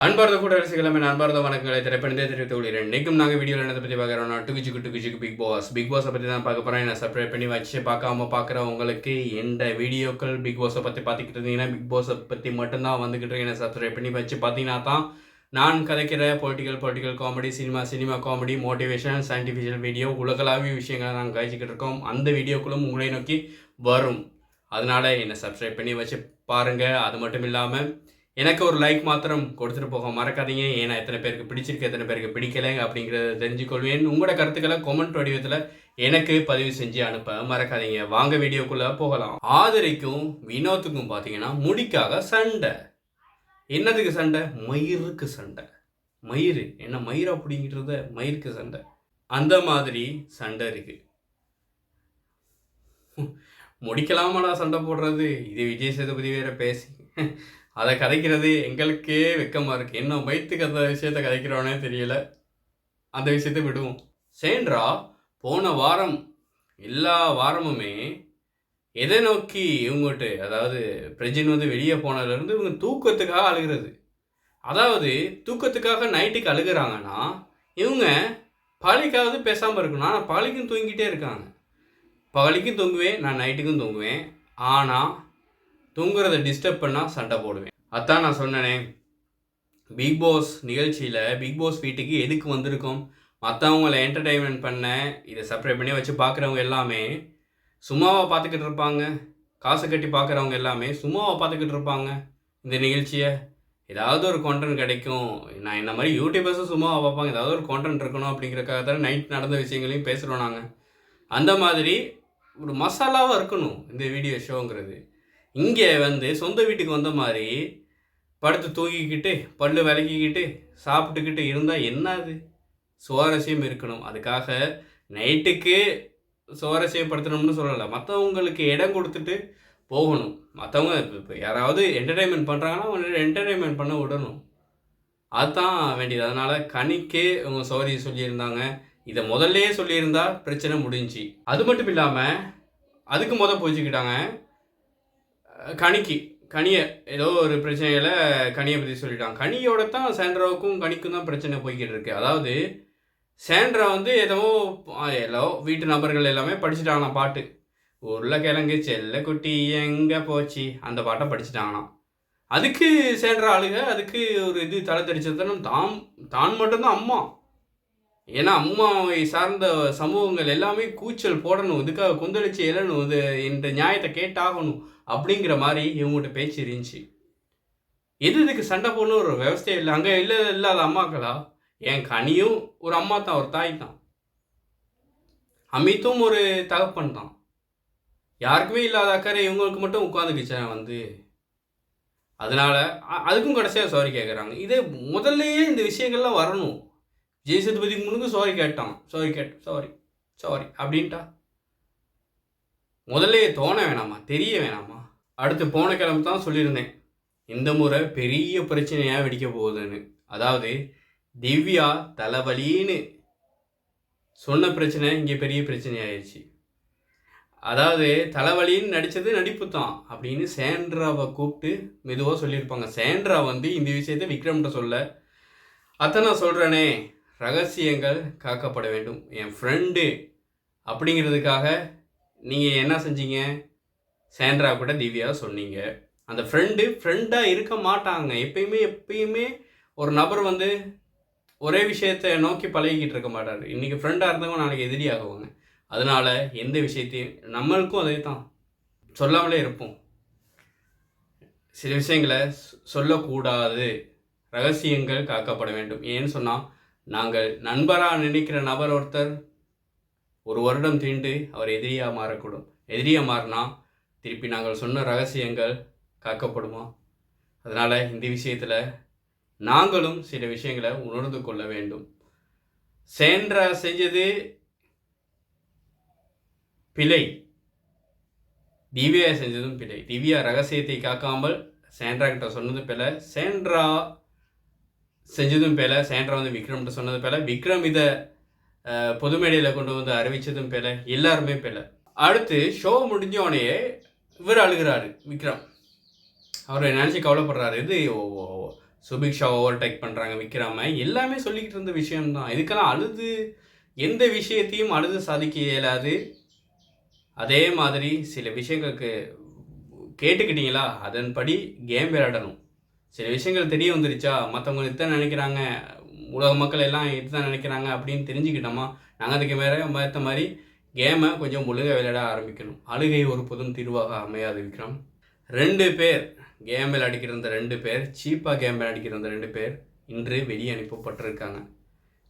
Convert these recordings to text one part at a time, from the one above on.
அன்பார்ந்த கூட்டரசுகளுமே அன்பார்ந்த வணக்கங்களை திரைப்படத்தை தெரிவித்து கொள்கிறேன். இன்றைக்கும் நாங்கள் வீடியோவில் என்ன பற்றி பார்க்குறோம்னா டுகுச்சுக்கு பிக் பாஸை பற்றி தான் பார்க்க போகிறேன். என்ன சப்ஸ்கிரைப் பண்ணி வச்சு பார்க்காம பார்க்குற உங்களுக்கு எந்த வீடியோக்கள் பிக் பாஸை பற்றி பார்த்துக்கிட்டு இருந்தீங்கன்னா பிக் பாஸை பற்றி மட்டும்தான் வந்துக்கிட்டு இருக்கேன். என்ன சப்ஸ்கிரைப் பண்ணி வச்சு பார்த்தீங்கன்னா தான் நான் கதைக்கிற political comedy, cinema comedy, motivation, scientific video, உலகளாவிய விஷயங்களை நாங்கள் கழிச்சிக்கிட்டு இருக்கோம். அந்த வீடியோக்களும் உங்களை நோக்கி வரும். அதனால் என்னை சப்ஸ்கிரைப் பண்ணி வச்சு பாருங்கள். அது மட்டும் இல்லாமல் எனக்கு ஒரு லைக் மாத்திரம் கொடுத்துட்டு போக மறக்காதீங்க. ஏன்னா எத்தனை பேருக்கு பிடிச்சிருக்கு, எத்தனை பேருக்கு பிடிக்கலைங்க அப்படிங்கிறத தெரிஞ்சுக்கொள்வேன். உங்களோட கருத்துக்களை கொமெண்ட் வடிவத்தில் எனக்கு பதிவு செஞ்சு அனுப்ப மறக்காதீங்க. வாங்க வீடியோக்குள்ளே போகலாம். ஆதரிக்கும் வினோத்துக்கும் பார்த்தீங்கன்னா முடிக்காக சண்டை. என்னதுக்கு சண்டை? மயிருக்கு சண்டை. மயிறு என்ன மயிர் அப்படிங்கிறத மயிருக்கு சண்டை. அந்த மாதிரி சண்டை இருக்கு. முடிக்கலாமாடா சண்டை போடுறது? இது விஜய் சேதுபதி வேற பேசி அதை கதைக்கிறது எங்களுக்கே வெக்கமாக இருக்குது. என்ன வயிற்றுக்கு அந்த விஷயத்த கதைக்கிறோன்னே தெரியல. அந்த விஷயத்தை விடுவோம். சேண்ட்ரா போன வாரம் எல்லா வாரமுமே எதை நோக்கி இவங்ககிட்ட, அதாவது பிரஜின் வெளியே போனதுலேருந்து இவங்க தூக்கத்துக்காக அழுகிறது. அதாவது தூக்கத்துக்காக நைட்டுக்கு அழுகிறாங்கன்னா இவங்க பகலிக்காவது பேசாமல் இருக்கணும். ஆனால் பகலிக்கும் தூங்கிட்டே இருக்காங்க. பகலிக்கும் தூங்குவேன், நான் நைட்டுக்கும் தூங்குவேன். ஆனால் தூங்குறதை டிஸ்டர்ப் பண்ணால் சண்டை போடுவேன். அதான் நான் சொன்னேனே, பிக் பாஸ் நிகழ்ச்சியில் பிக் பாஸ் வீட்டுக்கு எதுக்கு வந்திருக்கோம்? மற்றவங்களை என்டர்டெயின்மெண்ட் பண்ண. இதை சப்ஸ்கிரைப் பண்ணி வச்சு பார்க்குறவங்க எல்லாமே சும்மாவாக பார்த்துக்கிட்டு இருப்பாங்க. காசு கட்டி பார்க்குறவங்க எல்லாமே சும்மாவாக பார்த்துக்கிட்டு இருப்பாங்க. இந்த நிகழ்ச்சியை ஏதாவது ஒரு கான்டென்ட் கிடைக்கும். நான் இந்த மாதிரி யூடியூபர்ஸும் சும்மாவாக பார்ப்பாங்க. ஏதாவது ஒரு கான்டென்ட் இருக்கணும் அப்படிங்கிறக்காக தான் நைட் நடந்த விஷயங்களையும் பேசுகிறோம் நாங்கள். அந்த மாதிரி ஒரு மசாலாவாக இருக்கணும் இந்த வீடியோ ஷோங்கிறது. இங்கே சொந்த வீட்டுக்கு வந்த மாதிரி படுத்து தூங்கிக்கிட்டு பல்லு விளக்கிக்கிட்டு சாப்பிட்டுக்கிட்டு இருந்தால் என்னது? சுவாரஸ்யம் இருக்கணும். அதுக்காக நைட்டுக்கு சுவாரஸ்யப்படுத்தணும்னு சொல்லலை, மற்றவங்களுக்கு இடம் கொடுத்துட்டு போகணும். மற்றவங்க இப்போ யாராவது என்டர்டெயின்மெண்ட் பண்ணுறாங்கன்னா அவங்க என்டர்டெயின்மெண்ட் பண்ண விடணும். அதுதான் வேண்டியது. அதனால் கனிக்கு அவங்க சாரி சொல்லியிருந்தாங்க. இதை முதல்லையே சொல்லியிருந்தா பிரச்சனை முடிஞ்சு. அது மட்டும் இல்லாமல் அதுக்கு போச்சுக்கிட்டாங்க. கனியை ஏதோ ஒரு பிரச்சனையில் கனியை பற்றி சொல்லிட்டாங்க. கனியோட தான் சேண்ட்ராவுக்கும் கனிக்கும் தான் பிரச்சனை போய்கிட்டு இருக்கு. அதாவது சேண்ட்ரா ஏதோ வீட்டு நபர்கள் எல்லாமே படிச்சுட்டாங்களாம் பாட்டு. உருளைக்கிழங்கு செல்லக்குட்டி எங்கே போச்சு அந்த பாட்டை படிச்சுட்டாங்களாம். அதுக்கு சேண்ட்ரா அழுக, அதுக்கு ஒரு இது தலை தெரிச்சதுன்னு தான் மட்டும்தான் அம்மா. ஏன்னா அம்மாவை சார்ந்த சமூகங்கள் எல்லாமே கூச்சல் போடணும், இதுக்காக கொந்தளிச்சு எழணும், இது இந்த நியாயத்தை கேட்டாகணும் அப்படிங்கிற மாதிரி இவங்ககிட்ட பேச்சு இருந்துச்சு. இதுக்கு சண்டை போடணும் ஒரு விவசாயம் இல்லை. அங்கே இல்லாத அம்மாக்களா? என் கனியும் ஒரு அம்மா தான், ஒரு தாய் தான். அமித்தும் ஒரு தகப்பன் தான். யாருக்குமே இல்லாத அக்கறை இவங்களுக்கு மட்டும் உட்காந்துக்கிச்சேன் அதனால அதுக்கும் கடைசியாக சாரி கேட்குறாங்க. இதே முதல்லையே இந்த விஷயங்கள்லாம் வரணும். விஜய் சேதுபதிக்கு முன்னுக்கு சாரி அப்படின்ட்டா முதல்ல தோண வேணாமா, தெரிய வேணாமா? அடுத்து போன கிழமை தான் சொல்லியிருந்தேன் இந்த முறை பெரிய பிரச்சனையாக வெடிக்க போகுதுன்னு. அதாவது திவ்யா தலைவலின்னு சொன்ன பிரச்சனை இங்கே பெரிய பிரச்சனை ஆயிடுச்சு. அதாவது தலைவலின்னு நடித்தது நடிப்பு தான் அப்படின்னு சேண்ட்ராவை கூப்பிட்டு மெதுவாக சொல்லியிருப்பாங்க. சேண்ட்ரா இந்த விஷயத்தை விக்ரம்கிட்ட சொல்ல, அத்தை நான் சொல்கிறேனே, ரகசியங்கள் காக்கப்பட வேண்டும். என் ஃப்ரெண்டு அப்படிங்கிறதுக்காக நீங்கள் என்ன செஞ்சீங்க? சேண்ட்ரா கூட திவ்யாவை சொன்னீங்க. அந்த ஃப்ரெண்டாக இருக்க மாட்டாங்க. எப்பயுமே ஒரு நபர் ஒரே விஷயத்தை நோக்கி பழகிக்கிட்டு இருக்க மாட்டார். இன்றைக்கி ஃப்ரெண்டாக இருந்தவங்க நாளைக்கு எதிரியாகுவாங்க. அதனால் எந்த விஷயத்தையும் நம்மளுக்கும் அதே தான், சொல்லாமலே இருப்போம். சில விஷயங்களை சொல்லக்கூடாது, ரகசியங்கள் காக்கப்பட வேண்டும். ஏன்னு சொன்னால், நாங்கள் நண்பராக நினைக்கிற நபர் ஒருத்தர் ஒரு வருடம் தீண்டு அவர் எதிரியாக மாறக்கூடும். எதிரியாக மாறினா திருப்பி நாங்கள் சொன்ன ரகசியங்கள் காக்கப்படுமா? அதனால் இந்த விஷயத்தில் நாங்களும் சில விஷயங்களை உணர்ந்து கொள்ள வேண்டும். சேண்ட்ரா செஞ்சது பிழை, திவ்யா செஞ்சதும் பிழை. திவ்யா ரகசியத்தை காக்காமல் சேண்ட்ரா கிட்ட சொன்னது பிழை, சேண்ட்ரா செஞ்சதும் பிழை. சேண்ட்ரா விக்ரம்கிட்ட சொன்னது பிழை, விக்ரம் இதை பொது மேடையில் கொண்டு அறிவித்ததும் பிழை. எல்லாருமே பிழை. அடுத்து ஷோ முடிஞ்சோடனே இவர் அழுகிறாரு விக்ரம். அவர் நினச்சி கவலைப்படுறாரு. இது சுபிக்ஷா ஓவர்டேக் பண்ணுறாங்க விக்ராம, எல்லாமே சொல்லிக்கிட்டு இருந்த விஷயம்தான். இதுக்கெல்லாம் அழுது எந்த விஷயத்தையும் அழுது சாதிக்க இயலாது. அதே மாதிரி சில விஷயங்களுக்கு கேட்டுக்கிட்டீங்களா, அதன்படி கேம் விளையாடணும். சில விஷயங்கள் தெரிய வந்துருச்சா, மற்றவங்க இதுதான் நினைக்கிறாங்க, உலக மக்கள் எல்லாம் இதுதான் நினைக்கிறாங்க அப்படின்னு தெரிஞ்சுக்கிட்டோமா, நாங்கள் அதுக்கு ஏற்ற மாதிரி கேமை கொஞ்சம் ஒழுங்காக விளையாட ஆரம்பிக்கணும். அழுகை ஒரு பொதும் தீர்வாக அமையாது விக்ரம். 2 பேர் கேம் விளையாடிக்கிற இந்த 2 பேர், சீப்பாக கேம் விளையாடிக்கிற இந்த 2 பேர் இன்று வெளியே அனுப்பப்பட்டிருக்காங்க.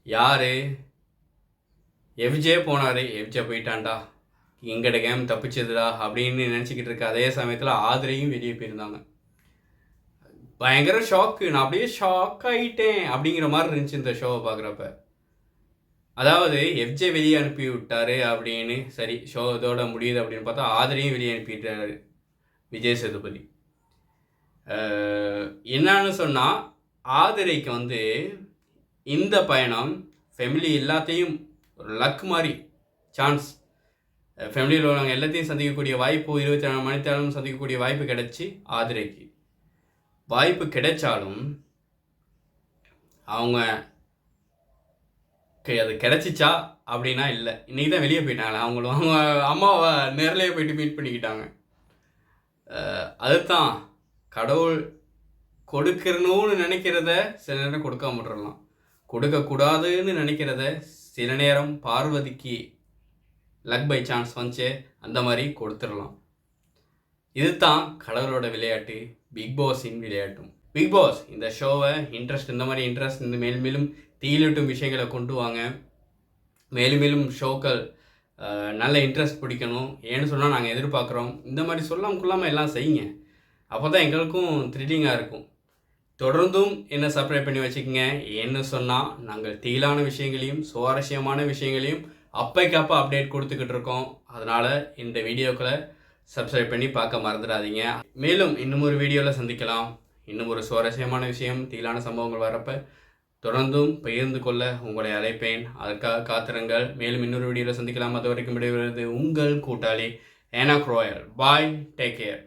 யார்? எஃப்ஜே போனார், எஃப்ஜே போயிட்டான்டா, எங்கட கேம் தப்பிச்சதுடா அப்படின்னு நினச்சிக்கிட்டு இருக்க அதே சமயத்தில் ஆதிரையும் வெளியே போயிருந்தாங்க. பயங்கர ஷாக்கு, நான் அப்படியே ஷாக் ஆகிட்டேன் அப்படிங்கிற மாதிரி இருந்துச்சு இந்த ஷோவை பார்க்குறப்ப. அதாவது எஃப்ஜே வெளியே அனுப்பி விட்டார் அப்படின்னு, சரி ஷோ இதோட முடியுது அப்படின்னு பார்த்தா ஆதிரையும் வெளியே அனுப்பிட்டாரு விஜய் சேதுபதி. என்னன்னு சொன்னால், ஆதிரைக்கு இந்த பயணம் ஃபேமிலி எல்லாத்தையும் ஒரு லக் மாதிரி சான்ஸ், ஃபேமிலியில் உள்ளவங்க எல்லாத்தையும் சந்திக்கக்கூடிய வாய்ப்பு, 24 மணி நேரம் சந்திக்கக்கூடிய வாய்ப்பு கிடைச்சி ஆதிரைக்கு. வாய்ப்பு கிடைச்சாலும் அவங்க அது கிடைச்சிச்சா அப்படின்னா இல்லை. இன்றைக்கி தான் வெளியே போயிட்டாங்க. அவங்க அம்மாவை நேரிலேயே போயிட்டு மீட் பண்ணிக்கிட்டாங்க. அதுதான் கடவுள் கொடுக்கணும்னு நினைக்கிறத சில நேரம் கொடுக்காம விட்டுறலாம், கொடுக்கக்கூடாதுன்னு நினைக்கிறத சில நேரம் பார்வதிக்கு லக் பை சான்ஸ் வந்துச்சு, அந்த மாதிரி கொடுத்துடலாம். இதுதான் கடவுளோட விளையாட்டு, பிக் பாஸின் விளையாட்டும். பிக் பாஸ் இந்த ஷோவை இந்த மாதிரி இன்ட்ரெஸ்ட் இந்த மேலும் மேலும் தீயிலட்டும் விஷயங்களை கொண்டு வாங்க. மேலும் மேலும் ஷோக்கள் நல்ல இன்ட்ரெஸ்ட் பிடிக்கணும். ஏன்னு சொன்னால் நாங்கள் எதிர்பார்க்குறோம். இந்த மாதிரி சொல்லாமல் எல்லாம் செய்யுங்க, அப்போ தான் எங்களுக்கும் த்ரில்லிங்காக இருக்கும். தொடர்ந்தும் என்ன சப்ஸ்கிரைப் பண்ணி வச்சுக்கோங்க. ஏன்னு சொன்னால் நாங்கள் தீயிலான விஷயங்களையும் சுவாரஸ்யமான விஷயங்களையும் அப்பைக்கப்போ அப்டேட் கொடுத்துக்கிட்டு இருக்கோம். அதனால் இந்த வீடியோக்களை சப்ஸ்கிரைப் பண்ணி பார்க்க மறந்துடாதீங்க. மேலும் இன்னும் ஒரு வீடியோவில் சந்திக்கலாம். இன்னும் ஒரு சுவாரஸ்யமான விஷயம், தீயிலான சம்பவங்கள் வரப்போ தொடர்ந்தும் பகிர்ந்து கொள்ள உங்களை அழைப்பேன். அதற்காக காத்திருங்கள். மேலும் இன்னொரு வீடியோவில் சந்திக்கலாம். அது வரைக்கும் விடைபெறுவது உங்கள் கூட்டாளி ஏனாக் ராயல். பாய், டேக் கேர்.